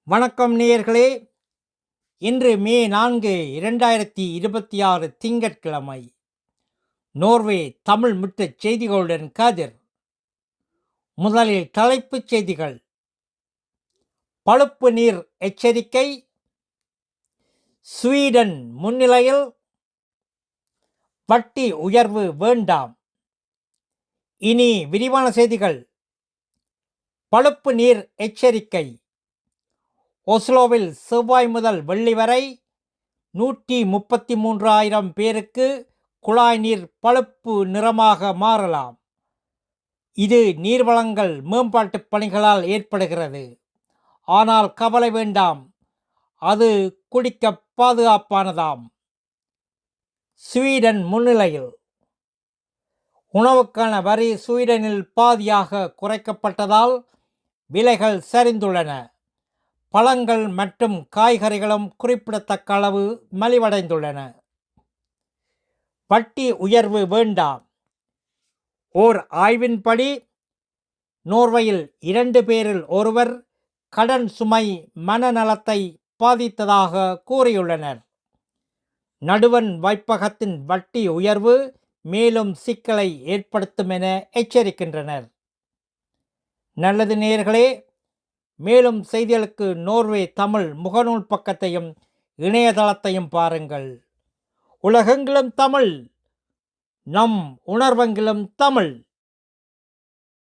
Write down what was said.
வணக்கம் நேயர்களே. இன்று மே 4 2026 திங்கட்கிழமை. நோர்வே தமிழ் முற்றச் செய்திகளுடன் கதிர். முதலில் தலைப்புச் செய்திகள். பழுப்பு நீர் எச்சரிக்கை. ஸ்வீடன் முன்னிலையில். வட்டி உயர்வு வேண்டாம். இனி விரிவான செய்திகள். பழுப்பு நீர் எச்சரிக்கை. ஒஸ்லோவில் செவ்வாய் முதல் வெள்ளி வரை 133,000 பேருக்கு குழாய் நீர் பழுப்பு நிறமாக மாறலாம். இது நீர்வளங்கள் மேம்பாட்டுப் பணிகளால் ஏற்படுகிறது. ஆனால் கவலை வேண்டாம், அது குடிக்க பாதுகாப்பானதாம். ஸ்வீடன் முன்னிலையில். உணவுக்கான வரி ஸ்வீடனில் பாதியாக குறைக்கப்பட்டதால் விலைகள் சரிந்துள்ளன. பழங்கள் மற்றும் காய்கறிகளும் குறிப்பிடத்தக்க அளவு மலிவடைந்துள்ளன. வட்டி உயர்வு வேண்டாம். ஓர் ஆய்வின்படி நோர்வேயில் 2 பேரில் ஒருவர் கடன் சுமை மனநலத்தை பாதித்ததாக கூறியுள்ளனர். நடுவண் வைப்பகத்தின் வட்டி உயர்வு மேலும் சிக்கலை ஏற்படுத்தும் என எச்சரிக்கின்றனர். நல்லது நேயர்களே, மேலும் செய்திகளுக்கு நோர்வே தமிழ் முகநூல் பக்கத்தையும் இணையதளத்தையும் பாருங்கள். உலகெங்கிலும் தமிழ், நம் உணர்வெங்கிலும் தமிழ்.